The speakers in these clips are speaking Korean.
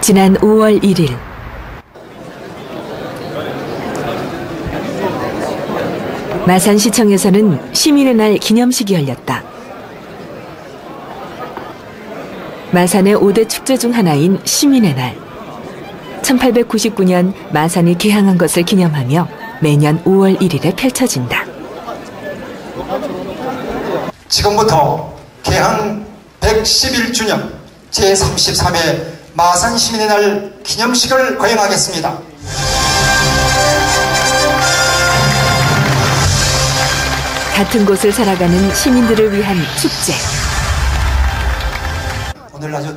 지난 5월 1일 마산시청에서는 시민의 날 기념식이 열렸다. 마산의 5대 축제 중 하나인 시민의 날. 1899년 마산이 개항한 것을 기념하며 매년 5월 1일에 펼쳐진다. 지금부터 개항 111주년 제33회 마산 시민의 날 기념식을 거행하겠습니다. 같은 곳을 살아가는 시민들을 위한 축제.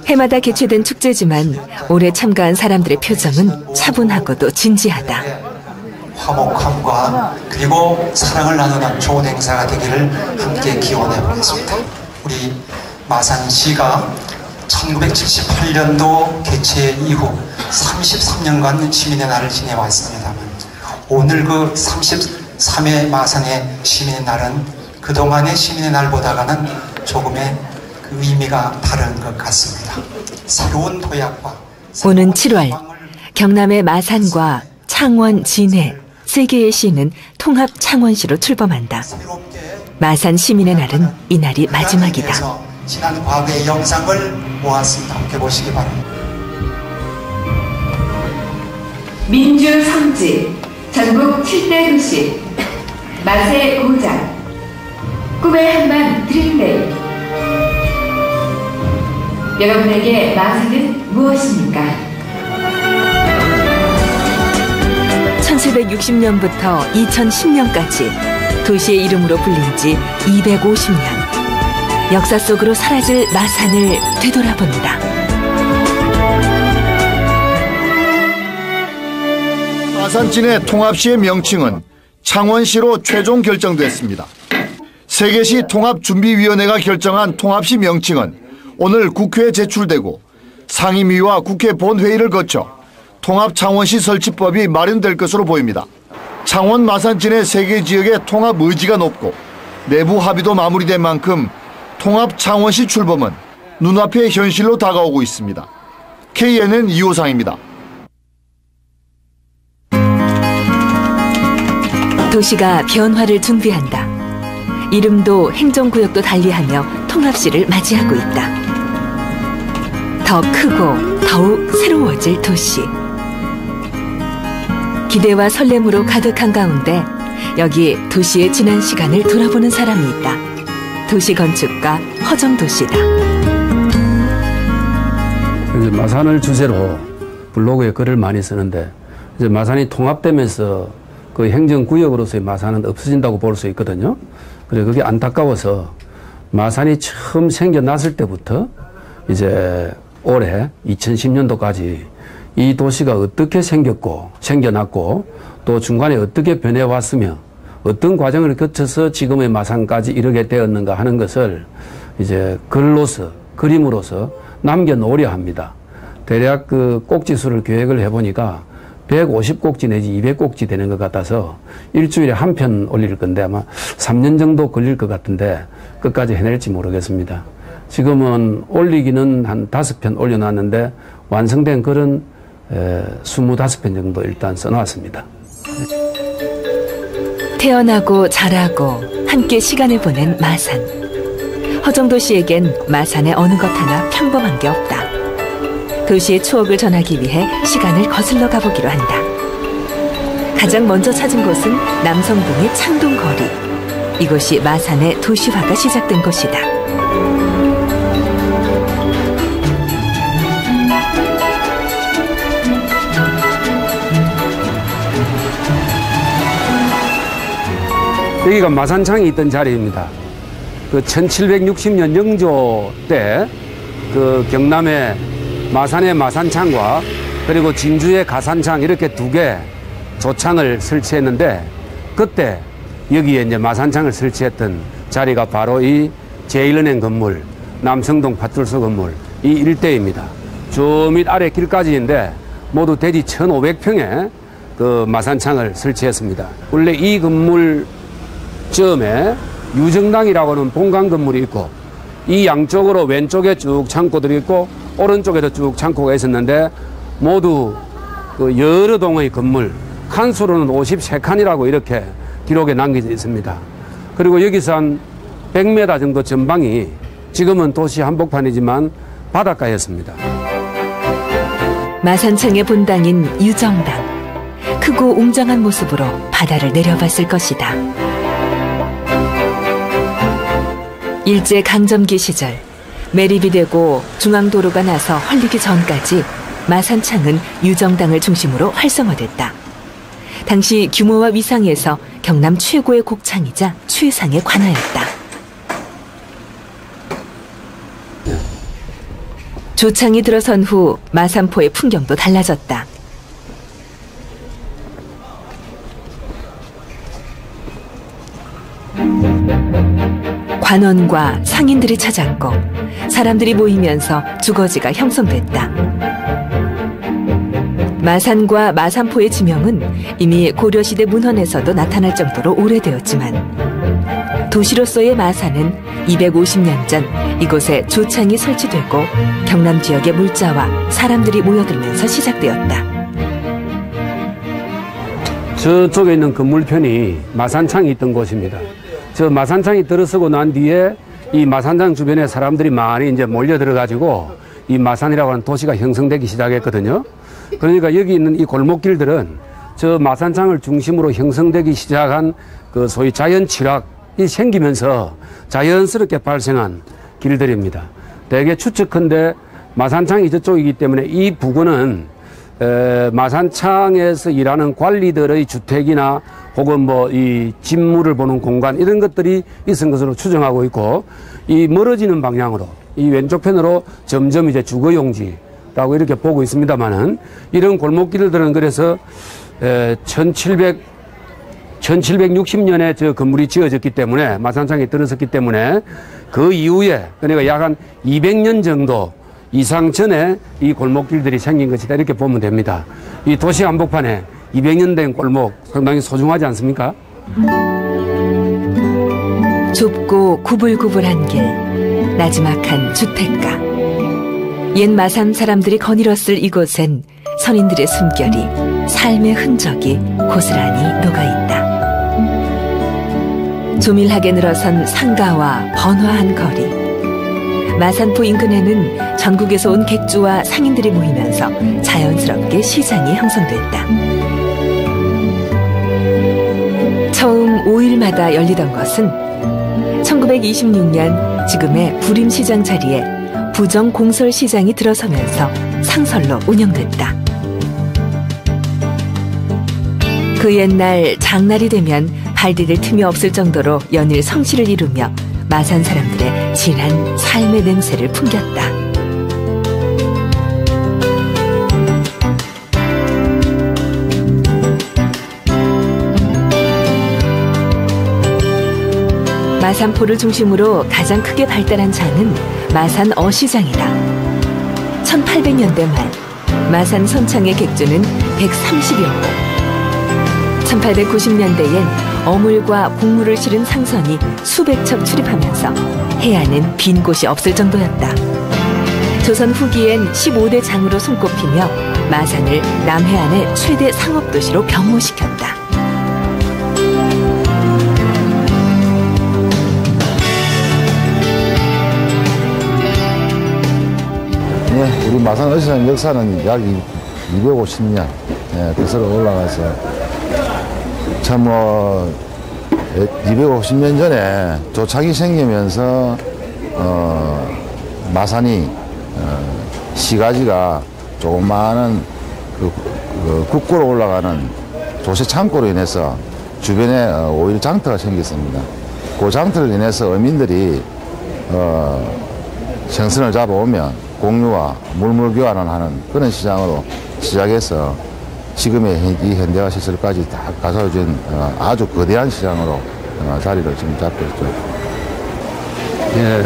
해마다 개최된 축제지만 올해 참가한 사람들의 표정은 차분하고도 진지하다. 화목함과 그리고 사랑을 나누는 좋은 행사가 되기를 함께 기원해 보겠습니다. 우리 마산시가 1978년도 개최 이후 33년간 시민의 날을 지내왔습니다만 오늘 그 33회 마산의 시민의 날은 그동안의 시민의 날보다는 조금의 그 의미가 다른 것 같습니다. 새로운 도약과 오는 7월 경남의 마산과 창원, 진해 세 개의 시는 통합 창원시로 출범한다. 마산 시민의 날은 이날이 마지막이다. 지난 과거의 영상을 모았습니다. 함께 보시기 바랍니다. 민주 성지, 전국 7대 도시, 맛의 고장, 꿈의 한반 드림데이. 여러분에게 마산은 무엇입니까? 1760년부터 2010년까지 도시의 이름으로 불린 지 250년. 역사 속으로 사라질 마산을 되돌아본다. 마산 진해 통합시의 명칭은 창원시로 최종 결정됐습니다. 세계시 통합준비위원회가 결정한 통합시 명칭은 오늘 국회에 제출되고 상임위와 국회 본회의를 거쳐 통합창원시 설치법이 마련될 것으로 보입니다. 창원, 마산, 진해 세 개 지역의 통합 의지가 높고 내부 합의도 마무리된 만큼 통합창원시 출범은 눈앞의 현실로 다가오고 있습니다. KNN 이호상입니다. 도시가 변화를 준비한다. 이름도 행정구역도 달리하며 통합시를 맞이하고 있다. 더 크고 더욱 새로워질 도시. 기대와 설렘으로 가득한 가운데 여기 도시의 지난 시간을 돌아보는 사람이 있다. 도시건축가 허정도시다. 이제 마산을 주제로 블로그에 글을 많이 쓰는데 이제 마산이 통합되면서 그 행정구역으로서의 마산은 없어진다고 볼 수 있거든요. 그래서 그게 안타까워서 마산이 처음 생겨났을 때부터 이제 올해 2010년도까지 이 도시가 어떻게 생겨났고 또 중간에 어떻게 변해왔으며 어떤 과정을 거쳐서 지금의 마산까지 이르게 되었는가 하는 것을 이제 글로서, 그림으로서 남겨놓으려 합니다. 대략 그 꼭지수를 계획을 해보니까 150꼭지 내지 200꼭지 되는 것 같아서 일주일에 한 편 올릴 건데 아마 3년 정도 걸릴 것 같은데 끝까지 해낼지 모르겠습니다. 지금은 올리기는 한 5편 올려놨는데 완성된 글은 25편 정도 일단 써놨습니다. 태어나고 자라고 함께 시간을 보낸 마산. 허정도 씨에겐 마산의 어느 것 하나 평범한 게 없다. 도시의 추억을 전하기 위해 시간을 거슬러 가보기로 한다. 가장 먼저 찾은 곳은 남성동의 창동거리. 이곳이 마산의 도시화가 시작된 곳이다. 여기가 마산창이 있던 자리입니다. 그 1760년 영조 때 그 경남의 마산의 마산창과 그리고 진주의 가산창 이렇게 두 개 조창을 설치했는데 그때 여기에 이제 마산창을 설치했던 자리가 바로 이 제1은행 건물, 남성동 파출소 건물 이 일대입니다. 저 밑 아래 길까지인데 모두 대지 1,500평의 그 마산창을 설치했습니다. 원래 이 건물 처음에 유정당이라고 하는 본관 건물이 있고 이 양쪽으로 왼쪽에 쭉 창고들이 있고 오른쪽에도 쭉 창고가 있었는데 모두 그 여러 동의 건물, 칸수로는 53칸이라고 이렇게 기록에 남겨져 있습니다. 그리고 여기서 한 100m 정도 전방이 지금은 도시 한복판이지만 바닷가였습니다. 마산창의 본당인 유정당. 크고 웅장한 모습으로 바다를 내려봤을 것이다. 일제 강점기 시절 매립이 되고 중앙도로가 나서 헐리기 전까지 마산창은 유정당을 중심으로 활성화됐다. 당시 규모와 위상에서 경남 최고의 곡창이자 최상의 관아였다. 조창이 들어선 후 마산포의 풍경도 달라졌다. 관원과 상인들이 찾았고 사람들이 모이면서 주거지가 형성됐다. 마산과 마산포의 지명은 이미 고려시대 문헌에서도 나타날 정도로 오래되었지만 도시로서의 마산은 250년 전 이곳에 조창이 설치되고 경남 지역의 물자와 사람들이 모여들면서 시작되었다. 저쪽에 있는 건물편이 마산창이 있던 곳입니다. 저 마산창이 들어서고 난 뒤에 이 마산창 주변에 사람들이 많이 이제 몰려 들어가지고 이 마산이라고 하는 도시가 형성되기 시작했거든요. 그러니까 여기 있는 이 골목길들은 저 마산창을 중심으로 형성되기 시작한 그 소위 자연 칠학이 생기면서 자연스럽게 발생한 길들입니다. 대개 추측컨대 마산창이 저쪽이기 때문에 이 부근은 마산창에서 일하는 관리들의 주택이나 혹은 뭐 이 집무를 보는 공간 이런 것들이 있은 것으로 추정하고 있고, 이 멀어지는 방향으로 이 왼쪽 편으로 점점 이제 주거용지라고 이렇게 보고 있습니다만은, 이런 골목길들은 그래서 1760년에 저 건물이 지어졌기 때문에, 마산창이 들어섰기 때문에 그 이후에, 그러니까 약 한 200년 정도 이상 전에 이 골목길들이 생긴 것이다, 이렇게 보면 됩니다. 이 도시 한복판에 200년 된 골목 상당히 소중하지 않습니까? 좁고 구불구불한 길, 나지막한 주택가. 옛 마산 사람들이 거닐었을 이곳엔 선인들의 숨결이, 삶의 흔적이 고스란히 녹아있다. 조밀하게 늘어선 상가와 번화한 거리. 마산포 인근에는 전국에서 온 객주와 상인들이 모이면서 자연스럽게 시장이 형성됐다. 처음 5일마다 열리던 것은 1926년 지금의 부림시장 자리에 부정공설시장이 들어서면서 상설로 운영됐다. 그 옛날 장날이 되면 발 디딜 틈이 없을 정도로 연일 성시를 이루며 마산 사람들의 진한 삶의 냄새를 풍겼다. 마산포를 중심으로 가장 크게 발달한 장은 마산 어시장이다. 1800년대 말 마산 선창의 객주는 130여 호. 1890년대엔 어물과 곡물을 실은 상선이 수백 척 출입하면서 해안은 빈 곳이 없을 정도였다. 조선 후기엔 15대 장으로 손꼽히며 마산을 남해안의 최대 상업도시로 변모시켰다. 네, 우리 마산 어시장 역사는 약 250년 거슬러 올라가서 참 250년 전에 조착이 생기면서 마산이 시가지가 조그마한 국고로 올라가는 조세 창고로 인해서 주변에 오일 장터가 생겼습니다. 그 장터를 인해서 어민들이 생선을 잡아오면 공유와 물물 교환을 하는 그런 시장으로 시작해서 지금의 이 현대화 시설까지 다 갖춰진 아주 거대한 시장으로 자리를 지금 잡고 있죠. 예,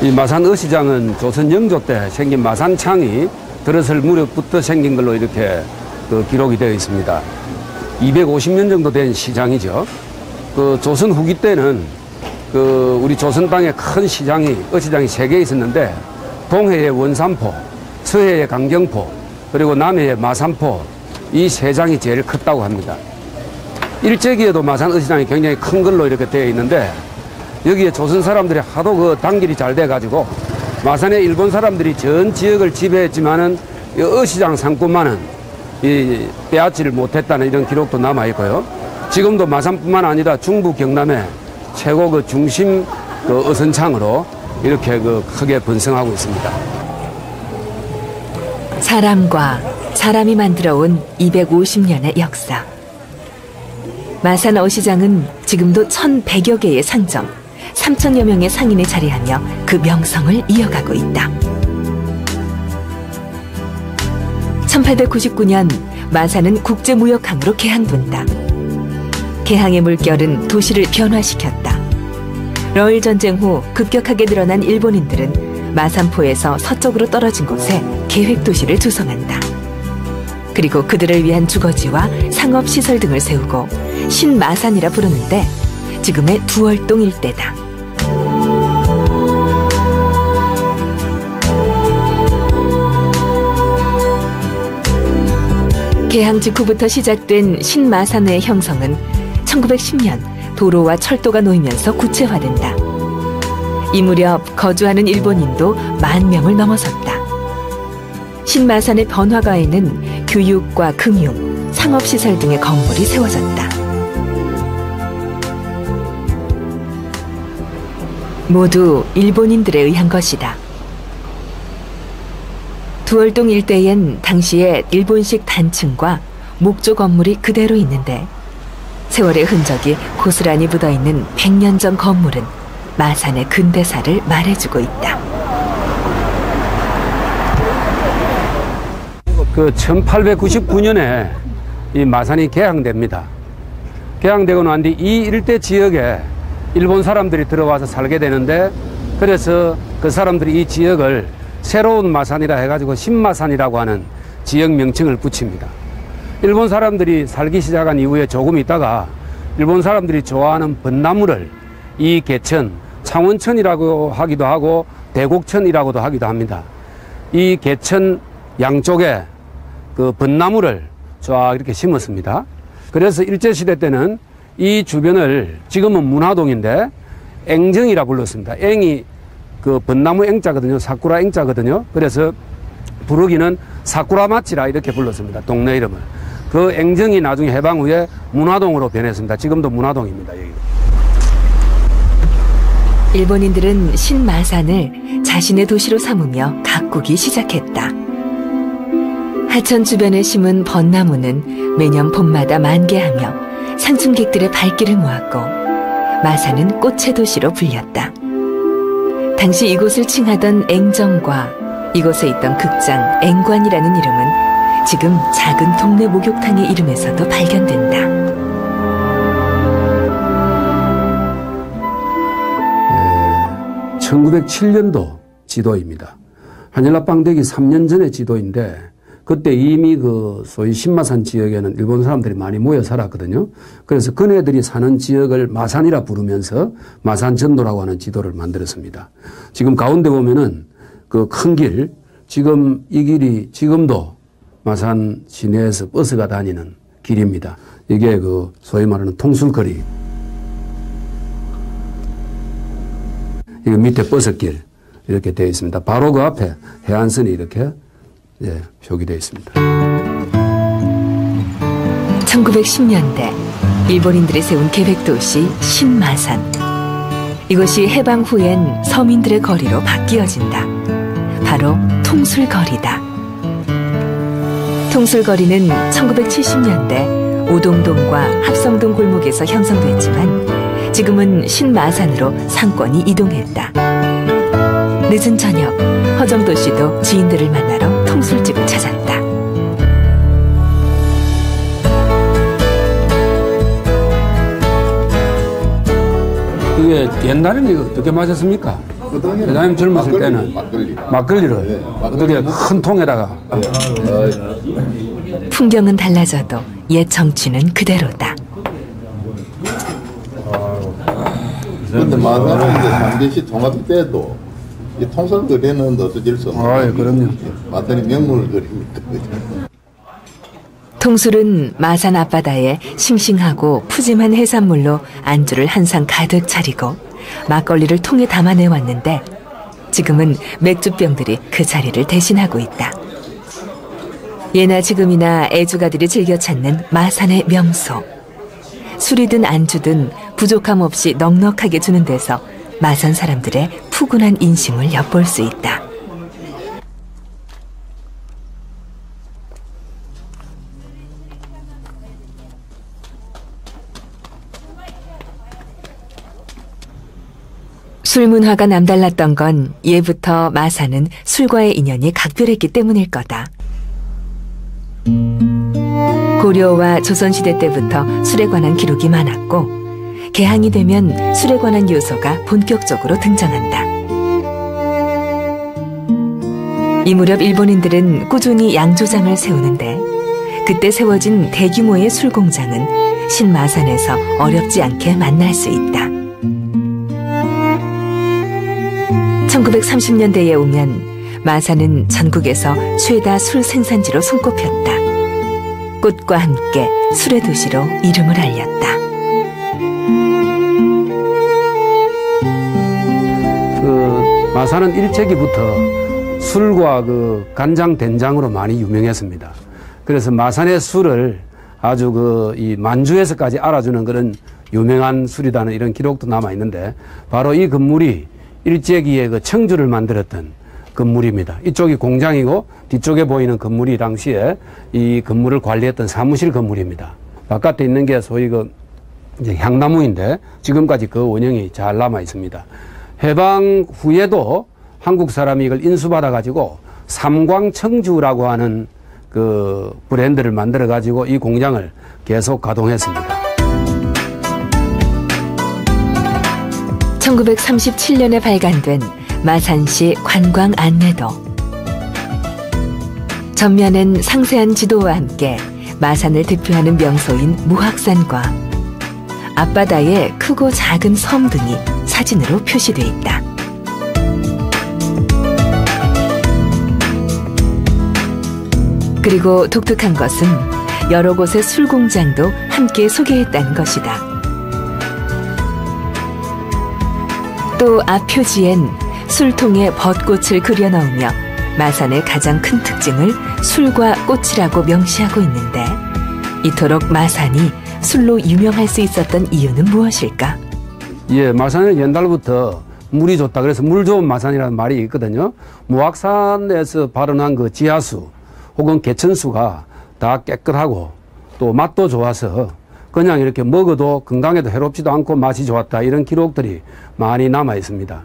이 마산 어시장은 조선 영조 때 생긴 마산창이 들어설 무렵부터 생긴 걸로 이렇게 기록이 되어 있습니다. 250년 정도 된 시장이죠. 그 조선 후기 때는 우리 조선 땅에 큰 시장이, 어시장이 3개 있었는데, 동해의 원산포, 서해의 강경포, 그리고 남해의 마산포 이 세 장이 제일 컸다고 합니다. 일제기에도 마산 어시장이 굉장히 큰 걸로 이렇게 되어 있는데 여기에 조선 사람들이 하도 그 단길이 잘 돼가지고 마산의 일본 사람들이 전 지역을 지배했지만은 이 어시장 상권만은 빼앗지를 못했다는 이런 기록도 남아 있고요. 지금도 마산뿐만 아니라 중부 경남의 최고 그 중심 그 어선창으로 이렇게 그 크게 번성하고 있습니다. 사람과 사람이 만들어온 250년의 역사. 마산 어시장은 지금도 1,100여 개의 상점, 3,000여 명의 상인이 자리하며 그 명성을 이어가고 있다. 1899년 마산은 국제무역항으로 개항된다. 개항의 물결은 도시를 변화시켰다. 러일 전쟁 후 급격하게 늘어난 일본인들은 마산포에서 서쪽으로 떨어진 곳에 계획도시를 조성한다. 그리고 그들을 위한 주거지와 상업시설 등을 세우고 신마산이라 부르는데 지금의 두월동 일대다. 개항 직후부터 시작된 신마산의 형성은 1910년 도로와 철도가 놓이면서 구체화된다. 이 무렵 거주하는 일본인도 10,000명을 넘어섰다. 신마산의 번화가에는 교육과 금융, 상업시설 등의 건물이 세워졌다. 모두 일본인들에 의한 것이다. 두월동 일대엔 당시에 일본식 단층과 목조 건물이 그대로 있는데 세월의 흔적이 고스란히 묻어있는 100년 전 건물은 마산의 근대사를 말해주고 있다. 그 1899년에 이 마산이 개항됩니다. 개항되고 난 뒤 이 일대 지역에 일본 사람들이 들어와서 살게 되는데 그래서 그 사람들이 이 지역을 새로운 마산이라 해가지고 신마산이라고 하는 지역 명칭을 붙입니다. 일본 사람들이 살기 시작한 이후에 조금 있다가 일본 사람들이 좋아하는 벚나무를 이 개천, 창원천이라고 하기도 하고 대곡천이라고도 하기도 합니다. 이 개천 양쪽에 그 벚나무를 쫙 이렇게 심었습니다. 그래서 일제시대 때는 이 주변을 지금은 문화동인데 앵정이라 불렀습니다. 앵이 그 벚나무 앵자거든요. 사쿠라 앵자거든요. 그래서 부르기는 사쿠라 마치라 이렇게 불렀습니다. 동네 이름을. 그 앵정이 나중에 해방 후에 문화동으로 변했습니다. 지금도 문화동입니다. 여기. 일본인들은 신마산을 자신의 도시로 삼으며 가꾸기 시작했다. 하천 주변에 심은 벚나무는 매년 봄마다 만개하며 상층객들의 발길을 모았고 마산은 꽃의 도시로 불렸다. 당시 이곳을 칭하던 앵정과 이곳에 있던 극장 앵관이라는 이름은 지금 작은 동네 목욕탕의 이름에서도 발견된다. 1907년도 지도입니다. 한일합방되기 3년 전의 지도인데 그때 이미 그 소위 신마산 지역에는 일본 사람들이 많이 모여 살았거든요. 그래서 그네들이 사는 지역을 마산이라 부르면서 마산전도라고 하는 지도를 만들었습니다. 지금 가운데 보면은 그 큰 길, 지금 이 길이 지금도 마산 시내에서 버스가 다니는 길입니다. 이게 그 소위 말하는 통술거리. 이거 밑에 버스길 이렇게 되어 있습니다. 바로 그 앞에 해안선이 이렇게 표기되어 있습니다. 1910년대 일본인들이 세운 계획도시 신마산. 이것이 해방 후엔 서민들의 거리로 바뀌어진다. 바로 통술거리다. 통술거리는 1970년대 오동동과 합성동 골목에서 형성됐지만 지금은 신마산으로 상권이 이동했다. 늦은 저녁 허정도 씨도 지인들을 만나러 통술집을 찾았다. 이게 옛날에는 이거 어떻게 마셨습니까? 회장님 젊었을 때는 막걸리를 어떻게 큰 통에다가. 풍경은 달라져도 옛 정취는 그대로다. 그런데 마산은 이제 3대시 통합 때도 이 통솔 거리는 없어질 수 없는. 아, 예, 그럼요. 마산이 명물 거리입니다. 통술은 마산 앞바다에 싱싱하고 푸짐한 해산물로 안주를 한 상 가득 차리고 막걸리를 통에 담아내 왔는데 지금은 맥주병들이 그 자리를 대신하고 있다. 예나 지금이나 애주가들이 즐겨 찾는 마산의 명소. 술이든 안주든 부족함 없이 넉넉하게 주는 데서 마산 사람들의 푸근한 인심을 엿볼 수 있다. 술 문화가 남달랐던 건 예부터 마산은 술과의 인연이 각별했기 때문일 거다. 고려와 조선시대 때부터 술에 관한 기록이 많았고 개항이 되면 술에 관한 요소가 본격적으로 등장한다. 이 무렵 일본인들은 꾸준히 양조장을 세우는데 그때 세워진 대규모의 술공장은 신마산에서 어렵지 않게 만날 수 있다. 1930년대에 오면 마산은 전국에서 최다 술 생산지로 손꼽혔다. 꽃과 함께 술의 도시로 이름을 알렸다. 마산은 일제기부터 술과 간장, 된장으로 많이 유명했습니다. 그래서 마산의 술을 아주 이 만주에서까지 알아주는 그런 유명한 술이라는 이런 기록도 남아 있는데 바로 이 건물이 일제기에 청주를 만들었던 건물입니다. 이쪽이 공장이고 뒤쪽에 보이는 건물이 당시에 이 건물을 관리했던 사무실 건물입니다. 바깥에 있는 게 소위 이제 향나무인데 지금까지 그 원형이 잘 남아 있습니다. 해방 후에도 한국 사람이 이걸 인수받아 가지고 삼광청주라고 하는 그 브랜드를 만들어 가지고 이 공장을 계속 가동했습니다. 1937년에 발간된 마산시 관광 안내도. 전면엔 상세한 지도와 함께 마산을 대표하는 명소인 무학산과 앞바다에 크고 작은 섬 등이 사진으로 표시돼 있다. 그리고 독특한 것은 여러 곳의 술공장도 함께 소개했다는 것이다. 또 앞 표지엔 술통에 벚꽃을 그려 넣으며 마산의 가장 큰 특징을 술과 꽃이라고 명시하고 있는데 이토록 마산이 술로 유명할 수 있었던 이유는 무엇일까? 예, 마산은 옛날부터 물이 좋다. 그래서 물 좋은 마산이라는 말이 있거든요. 무악산에서 발원한 그 지하수 혹은 개천수가 다 깨끗하고 또 맛도 좋아서 그냥 이렇게 먹어도 건강에도 해롭지도 않고 맛이 좋았다. 이런 기록들이 많이 남아 있습니다.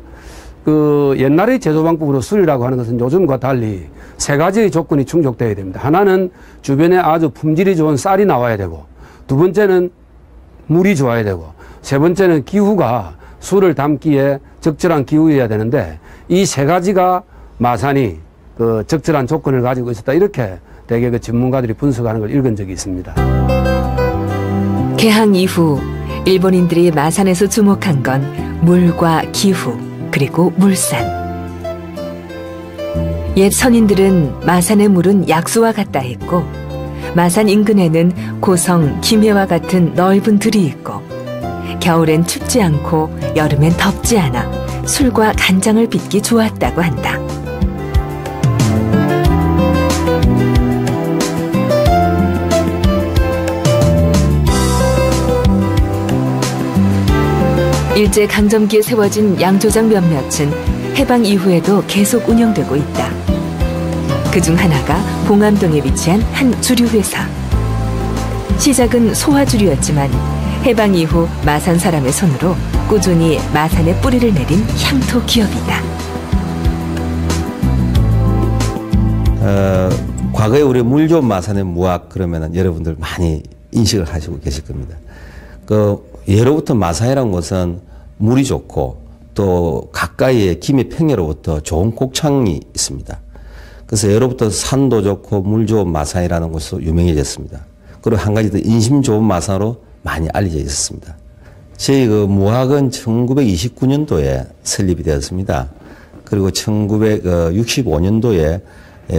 옛날의 제조 방법으로 술이라고 하는 것은 요즘과 달리 세 가지의 조건이 충족되어야 됩니다. 하나는 주변에 아주 품질이 좋은 쌀이 나와야 되고, 두 번째는 물이 좋아야 되고, 세 번째는 기후가 술을 담기에 적절한 기후여야 되는데 이 세 가지가 마산이 적절한 조건을 가지고 있었다. 이렇게 대개 전문가들이 분석하는 걸 읽은 적이 있습니다. 개항 이후 일본인들이 마산에서 주목한 건 물과 기후 그리고 물산. 옛 선인들은 마산의 물은 약수와 같다 했고 마산 인근에는 고성, 김해와 같은 넓은 들이 있고 겨울엔 춥지 않고 여름엔 덥지 않아 술과 간장을 빚기 좋았다고 한다. 일제강점기에 세워진 양조장 몇몇은 해방 이후에도 계속 운영되고 있다. 그중 하나가 봉암동에 위치한 한 주류회사. 시작은 소화주류였지만 해방 이후 마산 사람의 손으로 꾸준히 마산에 뿌리를 내린 향토 기업이다. 과거에 우리 물 좋은 마산의 무학 그러면은 여러분들 많이 인식을 하시고 계실 겁니다. 예로부터 마산이라는 곳은 물이 좋고 또 가까이에 김해 평야로부터 좋은 곡창이 있습니다. 그래서 예로부터 산도 좋고 물 좋은 마산이라는 곳으로 유명해졌습니다. 그리고 한 가지 더 인심 좋은 마산으로 많이 알려져 있었습니다. 저희 무학은 1929년도에 설립이 되었습니다. 그리고 1965년도에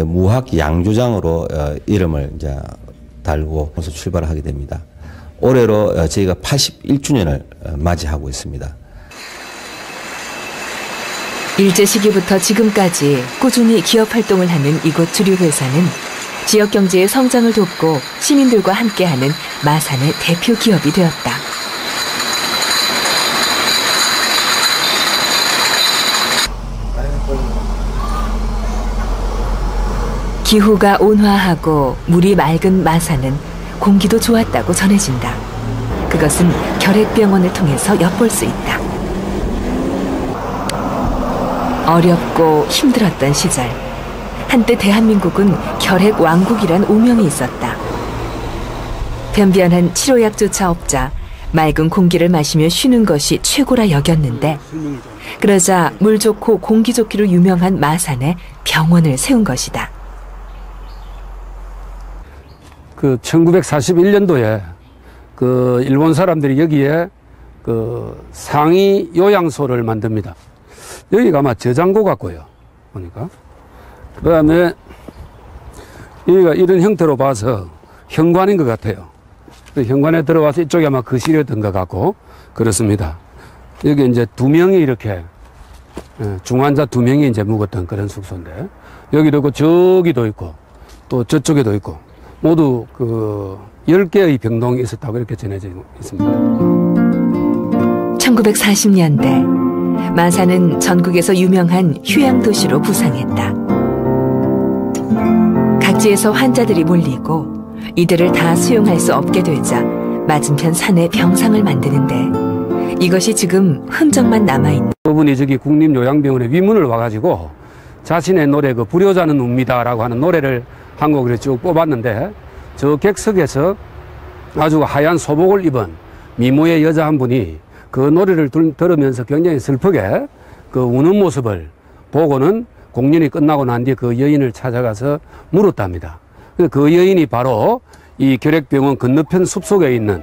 무학 양조장으로 이름을 이제 달고 출발을 하게 됩니다. 올해로 저희가 81주년을 맞이하고 있습니다. 일제 시기부터 지금까지 꾸준히 기업 활동을 하는 이곳 주류회사는 지역 경제의 성장을 돕고 시민들과 함께하는 마산의 대표 기업이 되었다. 기후가 온화하고 물이 맑은 마산은 공기도 좋았다고 전해진다. 그것은 결핵병원을 통해서 엿볼 수 있다. 어렵고 힘들었던 시절, 한때 대한민국은 결핵 왕국이란 오명이 있었다. 변변한 치료약조차 없자 맑은 공기를 마시며 쉬는 것이 최고라 여겼는데, 그러자 물 좋고 공기 좋기로 유명한 마산에 병원을 세운 것이다. 그 1941년도에 그 일본 사람들이 여기에 그 상위 요양소를 만듭니다. 여기가 아마 저장고 같고요. 보니까. 그 다음에 여기가 이런 형태로 봐서 현관인 것 같아요. 그 현관에 들어와서 이쪽에 아마 거실이었던 것 같고 그렇습니다. 여기 이제 2명이 이렇게 중환자 2명이 이제 묵었던 그런 숙소인데, 여기도 있고 저기도 있고 또 저쪽에도 있고 모두 그 10개의 병동이 있었다고 이렇게 전해져 있습니다. 1940년대 마산은 전국에서 유명한 휴양도시로 부상했다. 각지에서 환자들이 몰리고 이들을 다 수용할 수 없게 되자 맞은편 산에 병상을 만드는데, 이것이 지금 흔적만 남아있는. 그분이 저기 국립요양병원에 위문을 와가지고 자신의 노래 그 불효자는 웁니다라고 하는 노래를 한 곡을 쭉 뽑았는데, 저 객석에서 아주 하얀 소복을 입은 미모의 여자 한 분이 그 노래를 들으면서 굉장히 슬프게 그 우는 모습을 보고는 공연이 끝나고 난 뒤에 그 여인을 찾아가서 물었답니다. 그 여인이 바로 이 결핵병원 건너편 숲속에 있는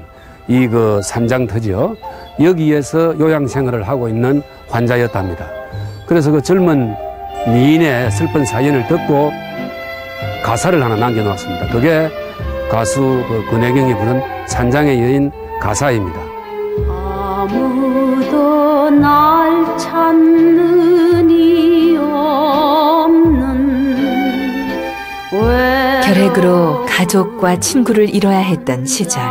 이 그 산장터지요. 여기에서 요양생활을 하고 있는 환자였답니다. 그래서 그 젊은 미인의 슬픈 사연을 듣고 가사를 하나 남겨놓았습니다. 그게 가수 그 권혜경이 부른 산장의 여인 가사입니다. 아무도 날 찾는 이 없는 결핵으로 가족과 친구를 잃어야 했던 시절,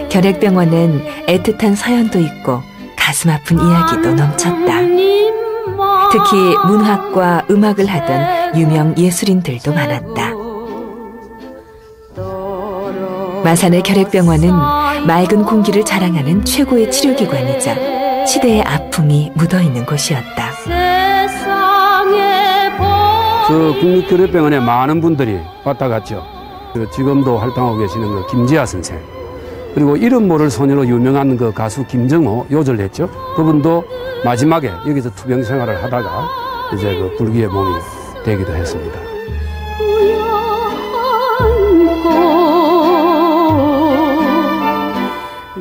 결핵병원엔 애틋한 사연도 있고 가슴 아픈 이야기도 넘쳤다. 특히 문학과 음악을 하던 유명 예술인들도 많았다. 마산의 결핵병원은 맑은 공기를 자랑하는 최고의 치료기관이자 시대의 아픔이 묻어있는 곳이었다. 그 국립결핵병원에 많은 분들이 왔다 갔죠. 지금도 활동하고 계시는 그 김지아 선생, 그리고 이름 모를 소녀로 유명한 그 가수 김정호 요절했죠. 그분도 마지막에 여기서 투병 생활을 하다가 이제 그 불기의 몸이 되기도 했습니다.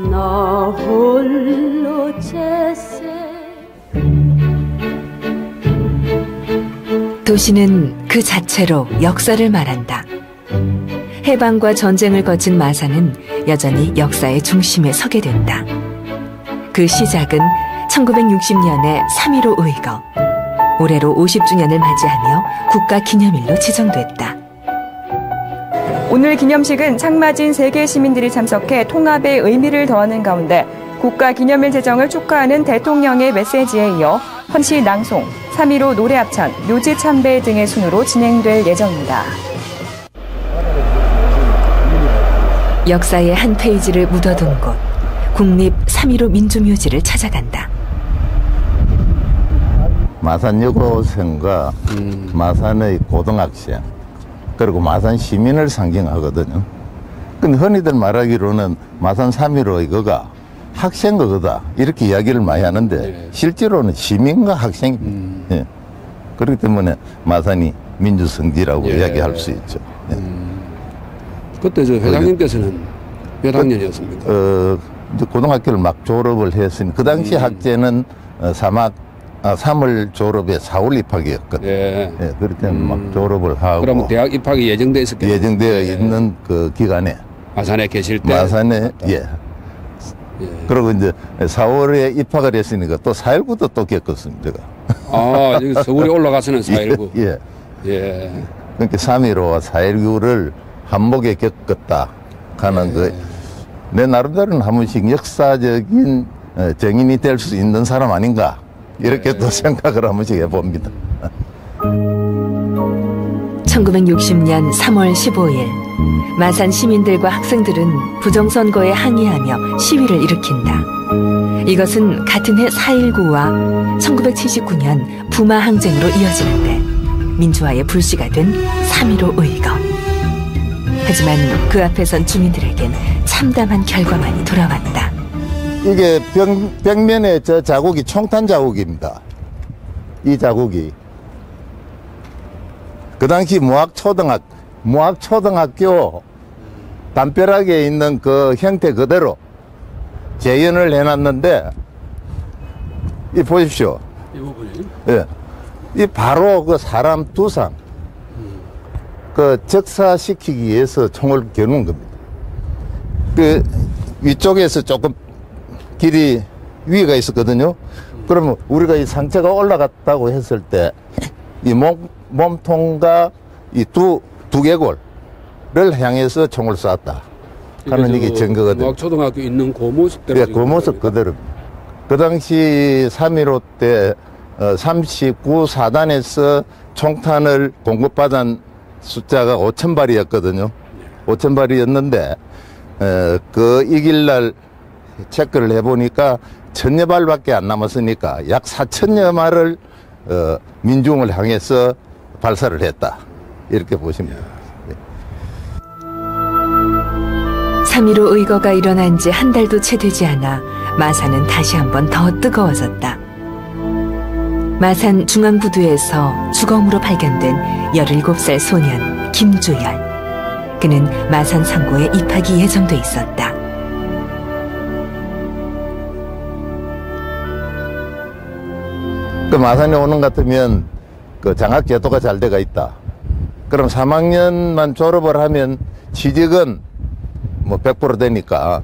나 홀로 도시는 그 자체로 역사를 말한다. 해방과 전쟁을 거친 마산은 여전히 역사의 중심에 서게 된다. 그 시작은 1960년에 3.15 의거, 올해로 50주년을 맞이하며 국가기념일로 지정됐다. 오늘 기념식은 창맞은 세계 시민들이 참석해 통합의 의미를 더하는 가운데 국가기념일 제정을 축하하는 대통령의 메시지에 이어 헌시 낭송, 3.15 노래 합창, 묘지 참배 등의 순으로 진행될 예정입니다. 역사의 한 페이지를 묻어둔 곳, 국립 3.15 민주묘지를 찾아간다. 마산 여고생과 마산의 고등학생, 그리고 마산 시민을 상징하거든요. 근데 흔히들 말하기로는 마산 3.15 이거가 학생 그거다 이렇게 이야기를 많이 하는데 실제로는 시민과 학생입니다. 예. 그렇기 때문에 마산이 민주성지라고 이야기할 수 있죠. 예. 그때 저 회장님께서는 몇 학년이었습니까? 고등학교를 막 졸업을 했으니 그 당시 학제는 3학 3월 졸업에 4월 입학이었거든요. 예. 예, 그럴 때는 막 졸업을 하고. 그럼 대학 입학이 예정돼 있었겠네요. 예정되어 있는 그 기간에. 마산에 계실 때. 마산에, 예. 그리고 이제 4월에 입학을 했으니까 또 4.19도 또 겪었습니다, 제가. 여기 서울에 올라가서는 4.19. 예. 예. 그러니까 3.15와 4.19를 한목에 겪었다 하는 내 나름대로는 한 번씩 역사적인 정인이 될 수 있는 사람 아닌가 이렇게 또 생각을 한 번씩 해봅니다. 1960년 3월 15일 마산 시민들과 학생들은 부정선거에 항의하며 시위를 일으킨다. 이것은 같은 해 4.19와 1979년 부마 항쟁으로 이어지는데 민주화의 불씨가 된 3.15 의거. 하지만 그 앞에 선 주민들에겐 참담한 결과만이 돌아왔다. 이게 벽면에 저 자국이 총탄 자국입니다. 이 자국이. 그 당시 무학초등학교 담벼락에 있는 그 형태 그대로 재현을 해놨는데, 이 보십시오. 이 부분이? 예. 이 바로 그 사람 두상, 그 적사시키기 위해서 총을 겨눈 겁니다. 그 위쪽에서 조금 길이 위가 있었거든요. 그러면 우리가 이 상체가 올라갔다고 했을 때 이 몸통과 이 두개골을 향해서 총을 쐈다 하는 이게 증거거든요. 무학초등학교 있는 그 모습대로. 예, 그 모습 그대로. 그 당시 3.15 때 39사단에서 총탄을 공급받은 숫자가 5,000발이었거든요. 5,000발이었는데 그 이길날 체크를 해보니까 1,000여 발밖에 안 남았으니까 약 4,000여 발을 민중을 향해서 발사를 했다. 이렇게 보시면 됩니다. 3.15 의거가 일어난 지 한 달도 채 되지 않아 마산은 다시 한번 더 뜨거워졌다. 마산 중앙부두에서 주검으로 발견된 17살 소년 김주열. 그는 마산 상고에 입학이 예정돼 있었다. 그 마산에 오는 것 같으면 그 장학 제도가 잘 돼가 있다. 그럼 3학년만 졸업을 하면 취직은 뭐 100% 되니까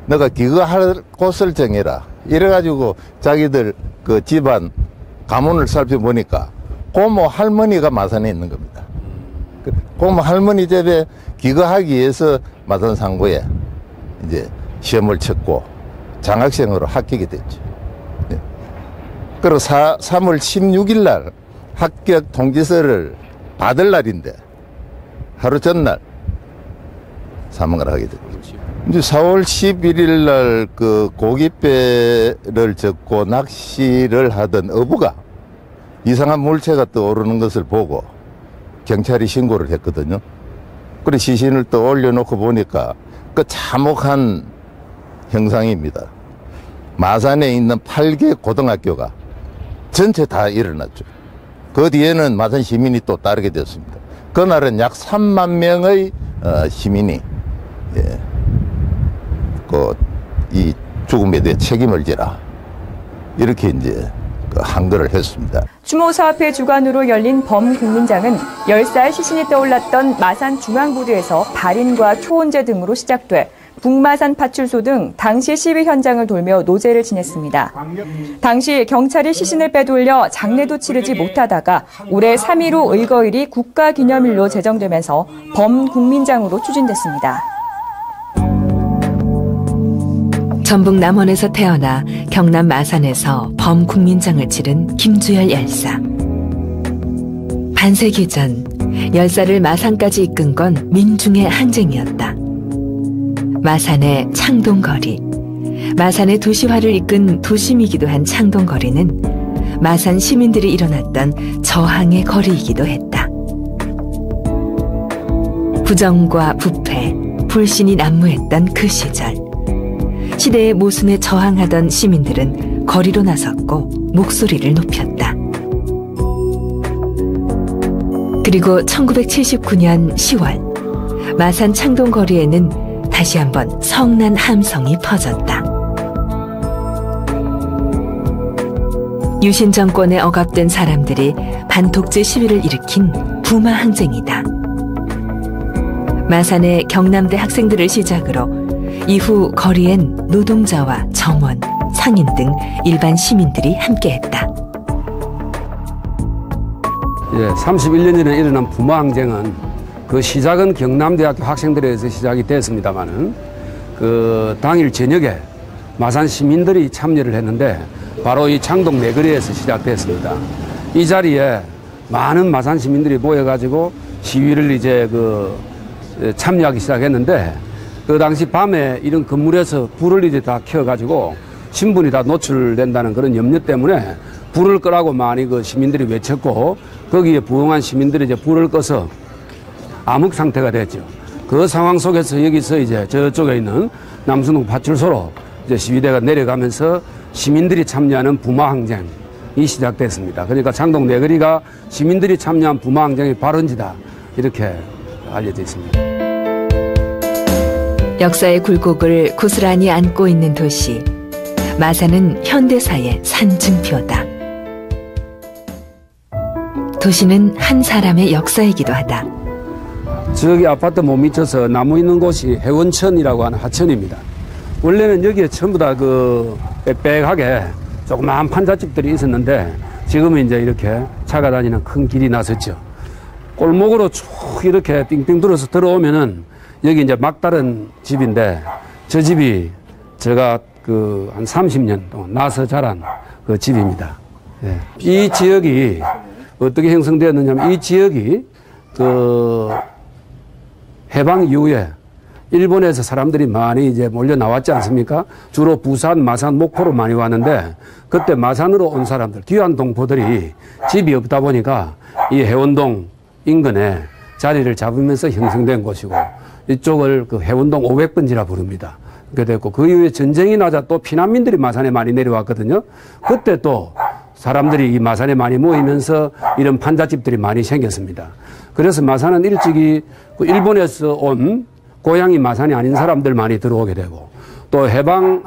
너가 기거할 곳을 정해라. 이래가지고 자기들 그 집안 가문을 살펴보니까 고모 할머니가 마산에 있는 겁니다. 고모 할머니 집에 기거하기 위해서 마산 상고에 이제 시험을 쳤고 장학생으로 합격이 됐죠. 네. 그리고 3월 16일 날 합격 통지서를 받을 날인데 하루 전날 사망을 하게 됐죠. 이제 4월 11일 날 그 고깃배를 젓고 낚시를 하던 어부가 이상한 물체가 떠오르는 것을 보고 경찰이 신고를 했거든요. 그래 시신을 또 올려놓고 보니까 그 참혹한 형상입니다. 마산에 있는 8개 고등학교가 전체 다 일어났죠. 그 뒤에는 마산 시민이 또 따르게 됐습니다. 그날은 약 3만 명의 시민이 이 죽음에 대해 책임을 지라 이렇게 이제 항거를 했습니다. 추모사업회 주관으로 열린 범국민장은 10살 시신이 떠올랐던 마산 중앙부두에서 발인과 초원제 등으로 시작돼 북마산 파출소 등 당시 시위 현장을 돌며 노제를 지냈습니다. 당시 경찰이 시신을 빼돌려 장례도 치르지 못하다가 올해 3.15 의거일이 국가기념일로 제정되면서 범국민장으로 추진됐습니다. 전북 남원에서 태어나 경남 마산에서 범국민장을 치른 김주열 열사. 반세기 전 열사를 마산까지 이끈 건 민중의 항쟁이었다. 마산의 창동거리, 마산의 도시화를 이끈 도심이기도 한 창동거리는 마산 시민들이 일어났던 저항의 거리이기도 했다. 부정과 부패, 불신이 난무했던 그 시절, 시대의 모순에 저항하던 시민들은 거리로 나섰고 목소리를 높였다. 그리고 1979년 10월 마산 창동거리에는 다시 한번 성난 함성이 퍼졌다. 유신 정권에 억압된 사람들이 반독재 시위를 일으킨 부마 항쟁이다. 마산의 경남대 학생들을 시작으로 이후 거리엔 노동자와 정원, 상인 등 일반 시민들이 함께했다. 31년 전에 일어난 부마 항쟁은 그 시작은 경남대학교 학생들에 의해서 시작이 됐습니다만은 그 당일 저녁에 마산 시민들이 참여를 했는데 바로 이 창동 내거리에서 시작됐습니다. 이 자리에 많은 마산 시민들이 모여가지고 시위를 이제 참여하기 시작했는데 그 당시 밤에 이런 건물에서 불을 이제 다 켜가지고 신분이 다 노출된다는 그런 염려 때문에 불을 끄라고 많이 그 시민들이 외쳤고 거기에 부응한 시민들이 이제 불을 꺼서 암흑 상태가 됐죠. 그 상황 속에서 여기서 이제 저쪽에 있는 남순동 파출소로 이제 시위대가 내려가면서 시민들이 참여하는 부마 항쟁이 시작됐습니다. 그러니까 창동 내거리가 시민들이 참여한 부마 항쟁의 발원지다 이렇게 알려져 있습니다. 역사의 굴곡을 고스란히 안고 있는 도시. 마산은 현대사의 산증표다. 도시는 한 사람의 역사이기도 하다. 저기 아파트 못 미쳐서 나무 있는 곳이 해원천이라고 하는 하천입니다. 원래는 여기에 전부 다 빽빽하게 조그마한 판잣집들이 있었는데 지금은 이제 이렇게 차가 다니는 큰 길이 나섰죠. 골목으로 쭉 이렇게 빙빙 돌아서 들어오면은 여기 이제 막다른 집인데 저 집이 제가 한 30년 동안 나서 자란 그 집입니다. 예. 이 지역이 어떻게 형성되었느냐면 이 지역이 해방 이후에 일본에서 사람들이 많이 이제 몰려 나왔지 않습니까? 주로 부산, 마산, 목포로 많이 왔는데 그때 마산으로 온 사람들, 귀한 동포들이 집이 없다 보니까 이 해원동 인근에 자리를 잡으면서 형성된 곳이고 이쪽을 해원동 500번지라 부릅니다. 그렇게 됐고 그 이후에 전쟁이 나자 또 피난민들이 마산에 많이 내려왔거든요. 그때 또 사람들이 이 마산에 많이 모이면서 이런 판잣집들이 많이 생겼습니다. 그래서 마산은 일찍이 일본에서 온 고향이 마산이 아닌 사람들 많이 들어오게 되고 또 해방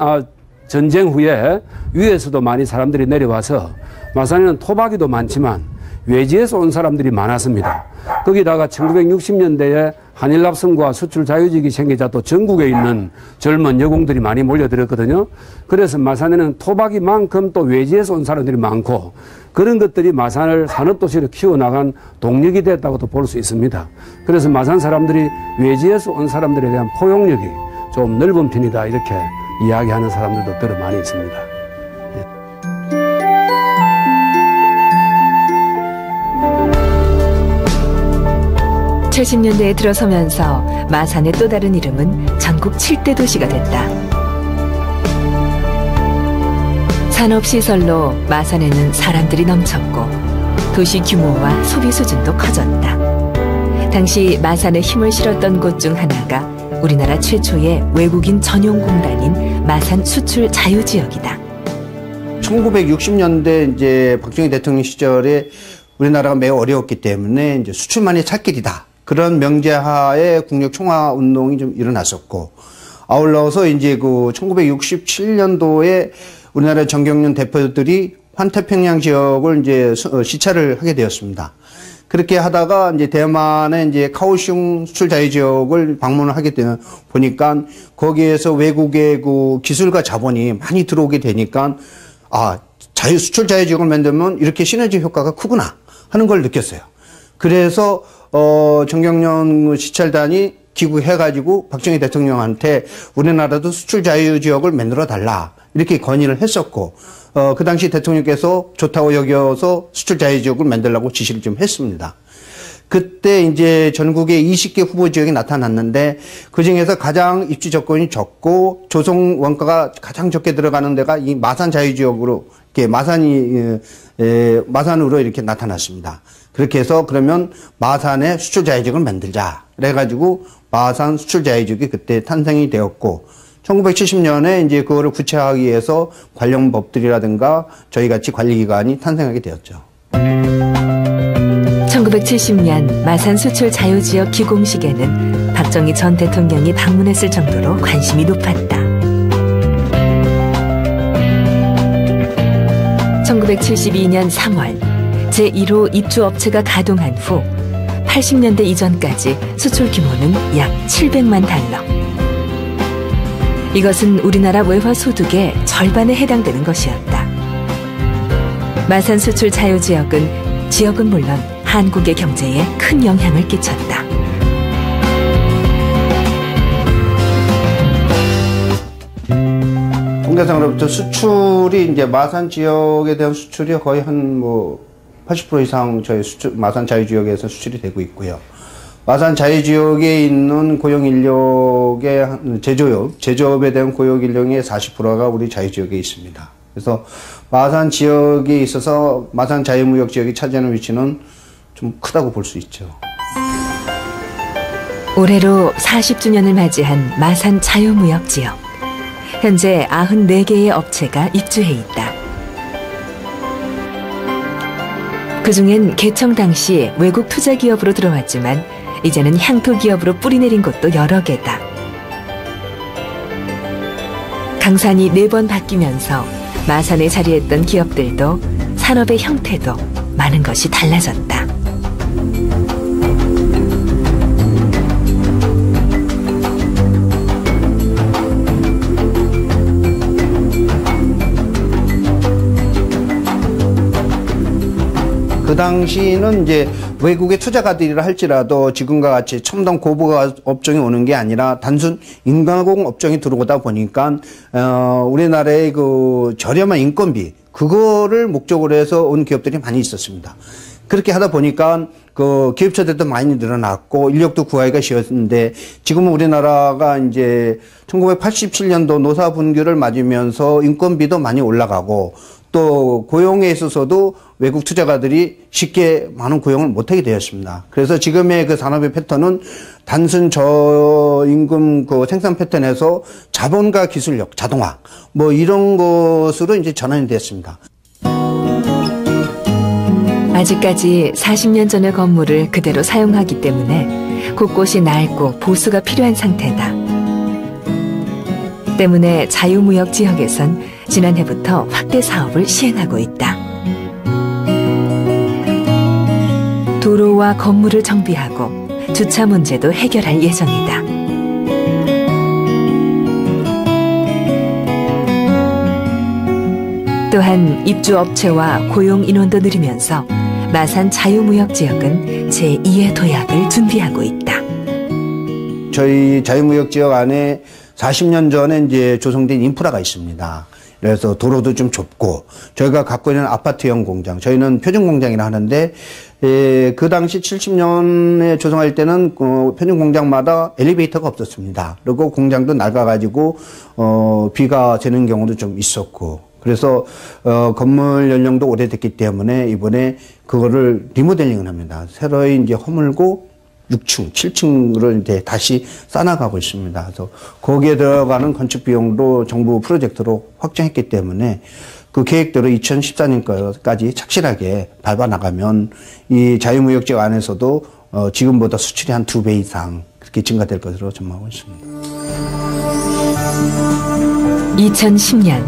전쟁 후에 위에서도 많이 사람들이 내려와서 마산에는 토박이도 많지만 외지에서 온 사람들이 많았습니다. 거기다가 1960년대에 한일납선과 수출 자유지역이 생기자 또 전국에 있는 젊은 여공들이 많이 몰려들었거든요. 그래서 마산에는 토박이만큼 또 외지에서 온 사람들이 많고 그런 것들이 마산을 산업도시로 키워나간 동력이 됐다고도 볼 수 있습니다. 그래서 마산 사람들이 외지에서 온 사람들에 대한 포용력이 좀 넓은 편이다 이렇게 이야기하는 사람들도 들어 많이 있습니다. 70년대에 들어서면서 마산의 또 다른 이름은 전국 7대 도시가 됐다. 산업시설로 마산에는 사람들이 넘쳤고 도시 규모와 소비 수준도 커졌다. 당시 마산에 힘을 실었던 곳 중 하나가 우리나라 최초의 외국인 전용 공단인 마산 수출 자유지역이다. 1960년대 이제 박정희 대통령 시절에 우리나라가 매우 어려웠기 때문에 이제 수출만이 살 길이다. 그런 명제하에 국력 총화 운동이 좀 일어났었고, 아울러서 이제 1967년도에 우리나라 정경련 대표들이 환태평양 지역을 이제 시찰을 하게 되었습니다. 그렇게 하다가 이제 대만의 이제 카오슝 수출 자유 지역을 방문을 하게 되면 보니까 거기에서 외국의 기술과 자본이 많이 들어오게 되니까 수출 자유 지역을 만들면 이렇게 시너지 효과가 크구나 하는 걸 느꼈어요. 그래서 정경련 시찰단이 기구해가지고 박정희 대통령한테 우리나라도 수출 자유 지역을 만들어 달라 이렇게 건의를 했었고, 그 당시 대통령께서 좋다고 여겨서 수출 자유 지역을 만들라고 지시를 좀 했습니다. 그때 이제 전국에 20개 후보 지역이 나타났는데 그 중에서 가장 입지 조건이 적고 조성 원가가 가장 적게 들어가는 데가 이 마산 자유 지역으로 이렇게 마산으로 이렇게 나타났습니다. 그렇게 해서 그러면 마산에 수출 자유 지역을 만들자. 그래가지고 마산 수출 자유 지역이 그때 탄생이 되었고, 1970년에 이제 그거를 구체화하기 위해서 관련 법들이라든가 저희 같이 관리기관이 탄생하게 되었죠. 1970년 마산 수출 자유지역 기공식에는 박정희 전 대통령이 방문했을 정도로 관심이 높았다. 1972년 3월 제1호 입주업체가 가동한 후 80년대 이전까지 수출 규모는 약 700만 달러. 이것은 우리나라 외화 소득의 절반에 해당되는 것이었다. 마산 수출 자유지역은 물론 한국의 경제에 큰 영향을 끼쳤다. 통계상으로부터 수출이 이제 마산 지역에 대한 수출이 거의 한 80% 이상 저희 마산 자유지역에서 수출이 되고 있고요. 마산 자유지역에 있는 고용인력의 제조업에 대한 고용인력의 40%가 우리 자유지역에 있습니다. 그래서 마산 지역에 있어서 마산 자유무역지역이 차지하는 위치는 좀 크다고 볼 수 있죠. 올해로 40주년을 맞이한 마산 자유무역지역. 현재 94개의 업체가 입주해 있다. 그중엔 개청 당시 외국 투자기업으로 들어왔지만 이제는 향토기업으로 뿌리내린 곳도 여러 개다. 강산이 4번 바뀌면서 마산에 자리했던 기업들도 산업의 형태도 많은 것이 달라졌다. 그 당시는 이제 외국의 투자가들이라 할지라도 지금과 같이 첨단 고부가 업종이 오는 게 아니라 단순 인가공 업종이 들어오다 보니까 우리나라의 그 저렴한 인건비 그거를 목적으로 해서 온 기업들이 많이 있었습니다. 그렇게 하다 보니까 그 기업체들도 많이 늘어났고 인력도 구하기가 쉬웠는데 지금은 우리나라가 이제 1987년도 노사 분규를 맞으면서 인건비도 많이 올라가고 또 고용에 있어서도 외국 투자가들이 쉽게 많은 고용을 못하게 되었습니다. 그래서 지금의 그 산업의 패턴은 단순 저임금 그 생산 패턴에서 자본과 기술력, 자동화 이런 것으로 이제 전환이 됐습니다. 아직까지 40년 전의 건물을 그대로 사용하기 때문에 곳곳이 낡고 보수가 필요한 상태다. 때문에 자유무역 지역에선 지난해부터 확대 사업을 시행하고 있다. 도로와 건물을 정비하고 주차 문제도 해결할 예정이다. 또한 입주업체와 고용 인원도 늘리면서 마산 자유무역 지역은 제2의 도약을 준비하고 있다. 저희 자유무역 지역 안에 40년 전에 이제 조성된 인프라가 있습니다. 그래서 도로도 좀 좁고 저희가 갖고 있는 아파트형 공장, 저희는 표준 공장이라 하는데 그 당시 70년에 조성할 때는 표준 공장마다 엘리베이터가 없었습니다. 그리고 공장도 낡아가지고 비가 새는 경우도 좀 있었고 그래서 건물 연령도 오래됐기 때문에 이번에 그거를 리모델링을 합니다. 새로이 이제 허물고 6층, 7층으로 이제 다시 쌓아가고 있습니다. 그래서 거기에 들어가는 건축 비용도 정부 프로젝트로 확정했기 때문에 그 계획대로 2014년까지 착실하게 밟아나가면 이 자유무역지역 안에서도 지금보다 수출이 한 2배 이상 그렇게 증가될 것으로 전망하고 있습니다. 2010년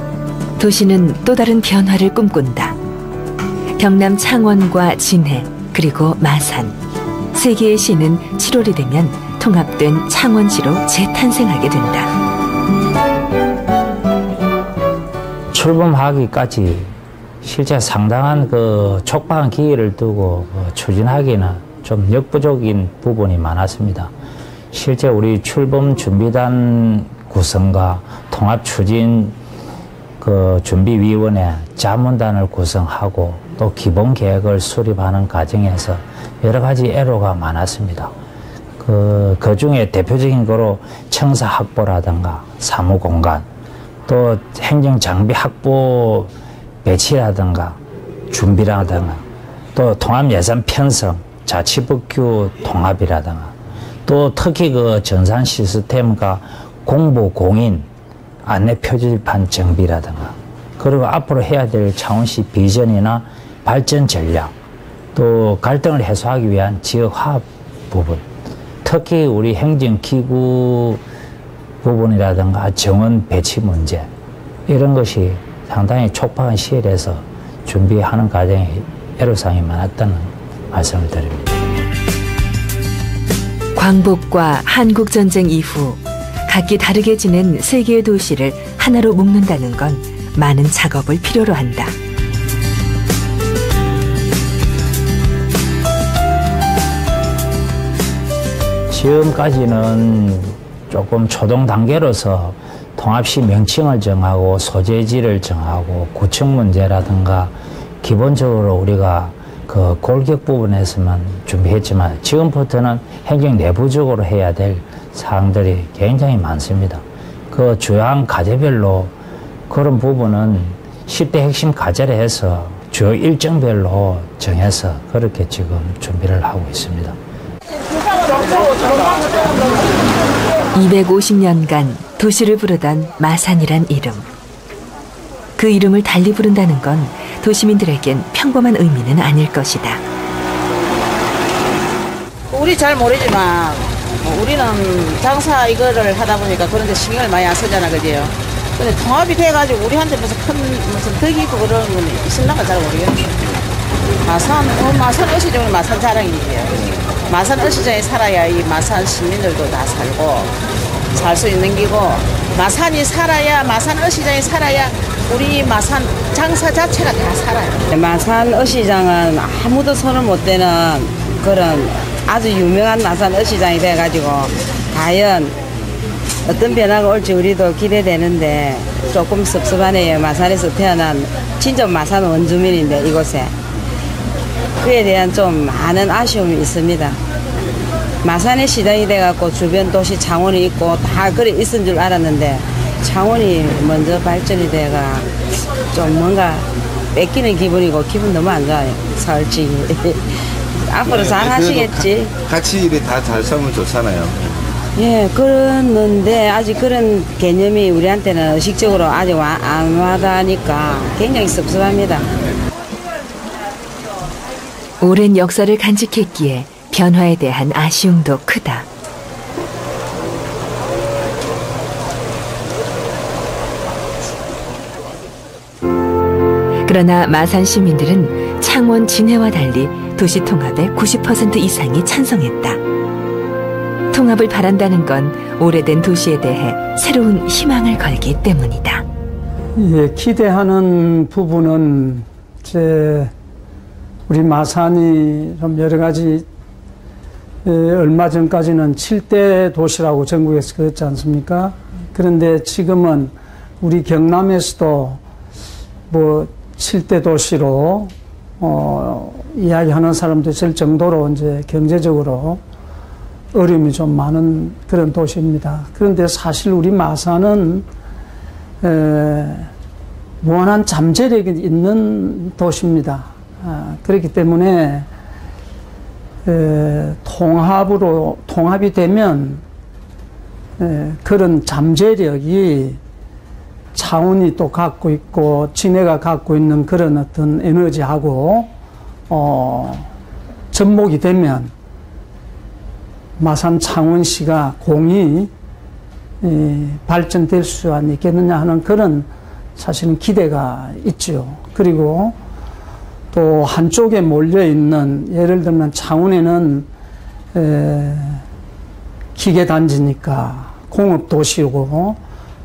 도시는 또 다른 변화를 꿈꾼다. 경남 창원과 진해 그리고 마산 3개의 시는 7월이 되면 통합된 창원시로 재탄생하게 된다. 출범하기까지 실제 상당한 그 촉박한 기회를 두고 추진하기는 좀 역부족인 부분이 많았습니다. 실제 우리 출범 준비단 구성과 통합 추진 그 준비위원회 자문단을 구성하고 또 기본 계획을 수립하는 과정에서 여러 가지 애로가 많았습니다. 그 중에 대표적인 거로 청사 확보라든가 사무공간, 또 행정장비 확보 배치라든가 준비라든가, 또 통합예산 편성, 자치법규 통합이라든가, 또 특히 그 전산 시스템과 공보 공인, 안내 표지판 정비라든가, 그리고 앞으로 해야 될 창원시 비전이나 발전 전략, 또 갈등을 해소하기 위한 지역 화합 부분, 특히 우리 행정기구 부분이라든가 정원 배치 문제, 이런 것이 상당히 촉박한 시일에서 준비하는 과정에 애로사항이 많았다는 말씀을 드립니다. 광복과 한국전쟁 이후 각기 다르게 지낸 세 개의 도시를 하나로 묶는다는 건 많은 작업을 필요로 한다. 지금까지는 조금 초동 단계로서 통합시 명칭을 정하고 소재지를 정하고 구청 문제라든가 기본적으로 우리가 그 골격 부분에서만 준비했지만 지금부터는 행정 내부적으로 해야 될 사항들이 굉장히 많습니다. 그 주요한 과제별로 그런 부분은 10대 핵심 과제를 해서 주요 일정별로 정해서 그렇게 지금 준비를 하고 있습니다. 250년간 도시를 부르던 마산이란 이름. 그 이름을 달리 부른다는 건 도시민들에겐 평범한 의미는 아닐 것이다. 우리 잘 모르지만 우리는 장사 이거를 하다 보니까 그런 데 신경을 많이 안 쓰잖아, 그지요? 근데 통합이 돼가지고 우리한테 무슨 덕이 있고 그런 건 있을란가 잘 모르겠네. 마산 어시장은 마산 자랑이지요. 마산 어시장에 살아야 이 마산 시민들도 다 살고 살 수 있는 기고, 마산이 살아야, 마산 어시장이 살아야 우리 마산 장사 자체가 다 살아요. 마산 어시장은 아무도 손을 못 대는 그런 아주 유명한 마산 어시장이 돼가지고 과연 어떤 변화가 올지 우리도 기대되는데 조금 섭섭하네요. 마산에서 태어난 진짜 마산 원주민인데 이곳에 그에 대한 좀 많은 아쉬움이 있습니다. 마산의 시장이 돼갖고 주변 도시 창원이 있고 다 그래 있은 줄 알았는데 창원이 먼저 발전이 돼가 좀 뭔가 뺏기는 기분이고 기분 너무 안 좋아요. 솔직히. 앞으로 잘 하시겠지. 같이 일이 다 잘 살면 좋잖아요. 예, 그러는데 아직 그런 개념이 우리한테는 의식적으로 아직 안 와닿으니까 굉장히 섭섭합니다. 오랜 역사를 간직했기에 변화에 대한 아쉬움도 크다. 그러나 마산 시민들은 창원 진해와 달리 도시 통합의 90% 이상이 찬성했다. 통합을 바란다는 건 오래된 도시에 대해 새로운 희망을 걸기 때문이다. 예, 기대하는 부분은 우리 마산이 좀 여러 가지 얼마 전까지는 7대 도시라고 전국에서 그랬지 않습니까? 그런데 지금은 우리 경남에서도 뭐 7대 도시로 이야기하는 사람도 있을 정도로 이제 경제적으로 어려움이 좀 많은 그런 도시입니다. 그런데 사실 우리 마산은 무한한 잠재력이 있는 도시입니다. 그렇기 때문에 통합이 되면 그런 잠재력이 창원이 또 갖고 있고 진해가 갖고 있는 그런 어떤 에너지하고 접목이 되면 마산 창원시가 공히 발전될 수 있겠느냐 하는 그런 사실은 기대가 있죠. 그리고 또 한쪽에 몰려있는, 예를 들면 창원에는 기계단지니까 공업도시고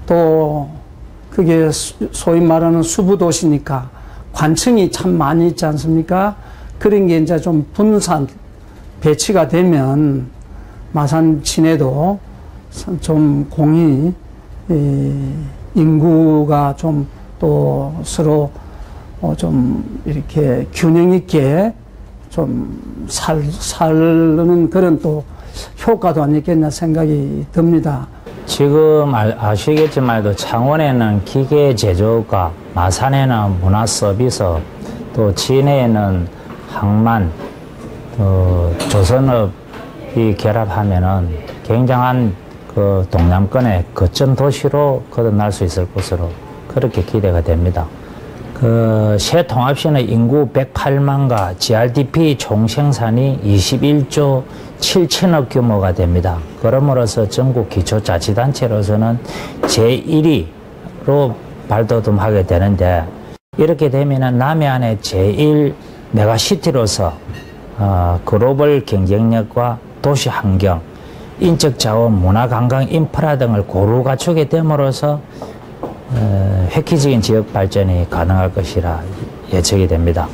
또 그게 소위 말하는 수부도시니까 관청이 참 많이 있지 않습니까? 그런 게 이제 좀 분산, 배치가 되면 마산 진해도 좀 공히 인구가 좀 또 서로 좀 이렇게 균형 있게 좀 살는 그런 또 효과도 아니겠냐 생각이 듭니다. 지금 아시겠지만 창원에는 기계 제조가, 마산에는 문화 서비스, 또 진해에는 항만, 또 조선업이 결합하면은 굉장한 그 동남권의 거점 도시로 거듭날 수 있을 것으로 그렇게 기대가 됩니다. 그 새 통합시는 인구 108만과 GRDP 총생산이 21조 7천억 규모가 됩니다. 그러므로서 전국 기초자치단체로서는 제1위로 발돋움하게 되는데, 이렇게 되면은 남해안의 제1 메가시티로서 글로벌 경쟁력과 도시 환경, 인적 자원, 문화 관광 인프라 등을 고루 갖추게 됨으로써 획기적인 지역 발전이 가능할 것이라 예측이 됩니다.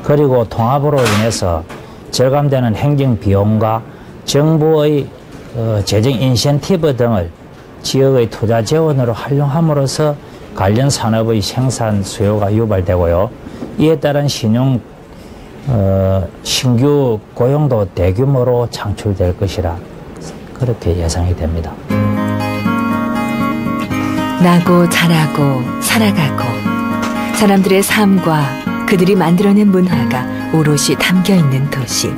그리고 통합으로 인해서 절감되는 행정 비용과 정부의 재정 인센티브 등을 지역의 투자 재원으로 활용함으로써 관련 산업의 생산 수요가 유발되고요. 이에 따른 신규 고용도 대규모로 창출될 것이라 그렇게 예상이 됩니다. 나고 자라고 살아가고 사람들의 삶과 그들이 만들어낸 문화가 오롯이 담겨있는 도시.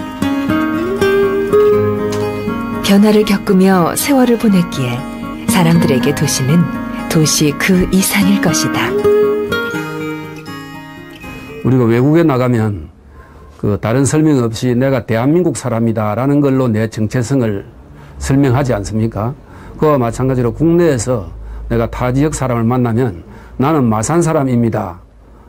변화를 겪으며 세월을 보냈기에 사람들에게 도시는 도시 그 이상일 것이다. 우리가 외국에 나가면 그 다른 설명 없이 내가 대한민국 사람이다라는 걸로 내 정체성을 설명하지 않습니까? 그와 마찬가지로 국내에서 내가 타 지역 사람을 만나면 나는 마산 사람입니다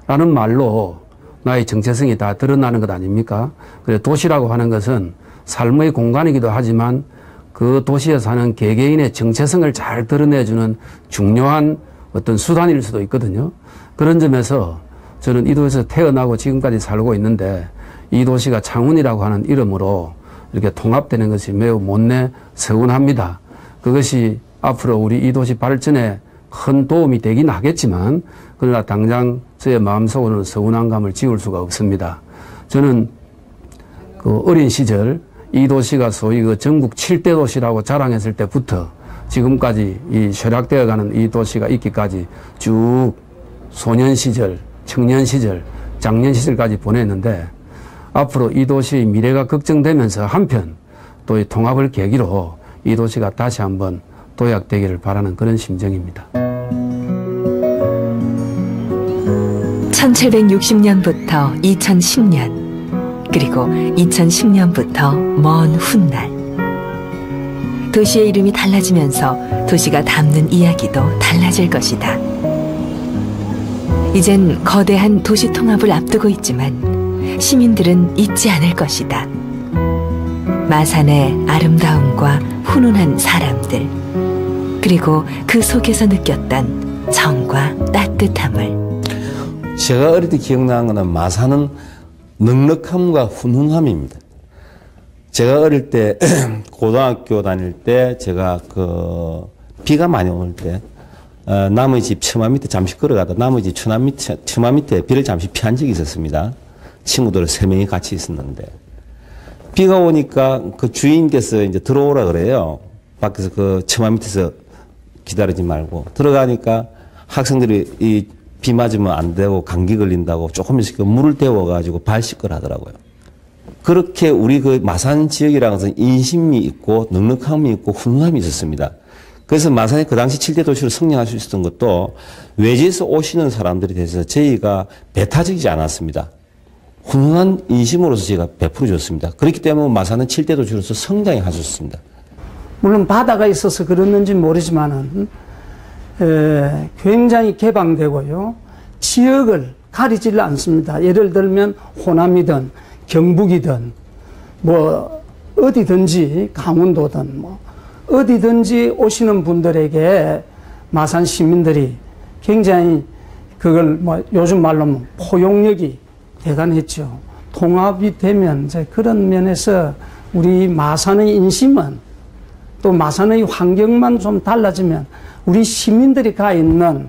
라는 말로 나의 정체성이 다 드러나는 것 아닙니까? 그래서 도시라고 하는 것은 삶의 공간이기도 하지만 그 도시에 사는 개개인의 정체성을 잘 드러내주는 중요한 어떤 수단일 수도 있거든요. 그런 점에서 저는 이 도시에서 태어나고 지금까지 살고 있는데 이 도시가 창원이라고 하는 이름으로 이렇게 통합되는 것이 매우 못내 서운합니다. 그것이 앞으로 우리 이 도시 발전에 큰 도움이 되긴 하겠지만 그러나 당장 저의 마음속으로는 서운한 감을 지울 수가 없습니다. 저는 그 어린 시절 이 도시가 소위 그 전국 7대 도시라고 자랑했을 때부터 지금까지 이 쇠락되어가는 이 도시가 있기까지 쭉 소년 시절, 청년 시절, 장년 시절까지 보냈는데 앞으로 이 도시의 미래가 걱정되면서 한편 또 이 통합을 계기로 이 도시가 다시 한번 도약되기를 바라는 그런 심정입니다. 1760년부터 2010년 그리고 2010년부터 먼 훗날 도시의 이름이 달라지면서 도시가 담는 이야기도 달라질 것이다. 이젠 거대한 도시 통합을 앞두고 있지만 시민들은 잊지 않을 것이다. 마산의 아름다움과 훈훈한 사람들 그리고 그 속에서 느꼈던 정과 따뜻함을. 제가 어릴 때 기억나는 거는 마산은 넉넉함과 훈훈함입니다. 제가 어릴 때 고등학교 다닐 때 제가 그 비가 많이 올 때 남의 집 처마 밑에 잠시 걸어가다 남의 집 처마 밑에 비를 잠시 피한 적이 있었습니다. 친구들 3명이 같이 있었는데 비가 오니까 그 주인께서 이제 들어오라 그래요. 밖에서 그 처마 밑에서 기다리지 말고 들어가니까 학생들이 이 비 맞으면 안 되고 감기 걸린다고 조금씩 물을 데워가지고 발 씻걸 하더라고요. 그렇게 우리 그 마산 지역이라는 것은 인심이 있고 넉넉함이 있고 훈훈함이 있었습니다. 그래서 마산이 그 당시 7대 도시로 성장할 수 있었던 것도 외지에서 오시는 사람들에 대해서 저희가 배타적이지 않았습니다. 훈훈한 인심으로서 저희가 베풀어 줬습니다. 그렇기 때문에 마산은 7대 도시로서 성장이 하셨습니다. 물론 바다가 있어서 그랬는지 모르지만은 굉장히 개방되고요. 지역을 가리질 않습니다. 예를 들면 호남이든 경북이든 뭐 어디든지 강원도든 뭐 어디든지 오시는 분들에게 마산 시민들이 굉장히 그걸 뭐 요즘 말로 포용력이 대단했죠. 통합이 되면 이제 그런 면에서 우리 마산의 인심은 또 마산의 환경만 좀 달라지면 우리 시민들이 가 있는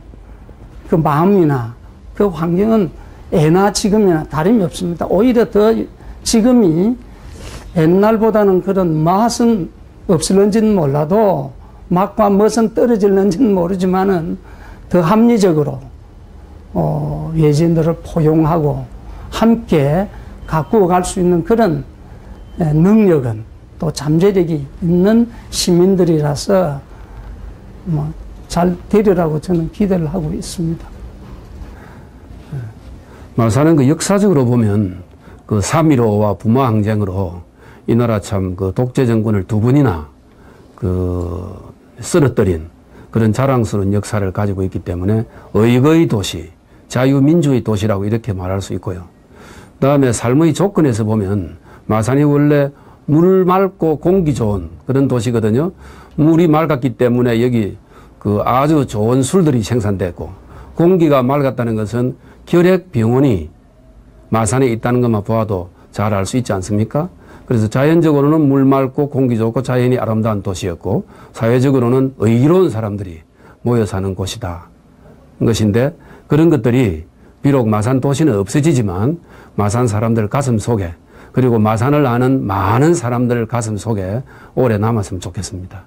그 마음이나 그 환경은 예나 지금이나 다름이 없습니다. 오히려 더 지금이 옛날보다는 그런 맛은 없을는지는 몰라도 맛과 멋은 떨어질는지는 모르지만은 더 합리적으로 외지인들을 포용하고 함께 가꾸어 갈 수 있는 그런 능력은 또 잠재력이 있는 시민들이라서 잘 되리라고 저는 기대를 하고 있습니다. 마산은 그 역사적으로 보면 그 3.15와 부마 항쟁으로 이 나라 참 그 독재 정권을 2번이나 그 쓰러뜨린 그런 자랑스러운 역사를 가지고 있기 때문에 의거의 도시, 자유민주의 도시라고 이렇게 말할 수 있고요. 그다음에 삶의 조건에서 보면 마산이 원래 물 맑고 공기 좋은 그런 도시거든요. 물이 맑았기 때문에 여기 그 아주 좋은 술들이 생산됐고, 공기가 맑았다는 것은 결핵병원이 마산에 있다는 것만 보아도 잘 알 수 있지 않습니까? 그래서 자연적으로는 물 맑고 공기 좋고 자연이 아름다운 도시였고, 사회적으로는 의로운 사람들이 모여 사는 곳이다 것인데, 그런 것들이 비록 마산 도시는 없어지지만 마산 사람들 가슴 속에, 그리고 마산을 아는 많은 사람들 가슴 속에 오래 남았으면 좋겠습니다.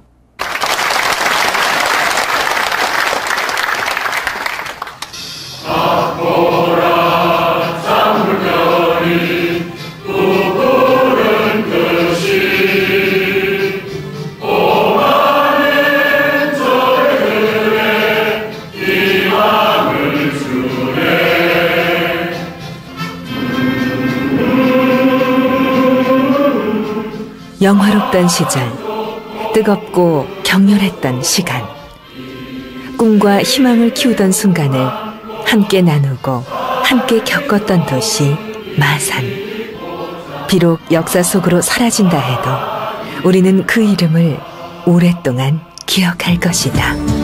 영화롭던 시절, 뜨겁고 격렬했던 시간, 꿈과 희망을 키우던 순간을 함께 나누고 함께 겪었던 도시 마산. 비록 역사 속으로 사라진다 해도 우리는 그 이름을 오랫동안 기억할 것이다.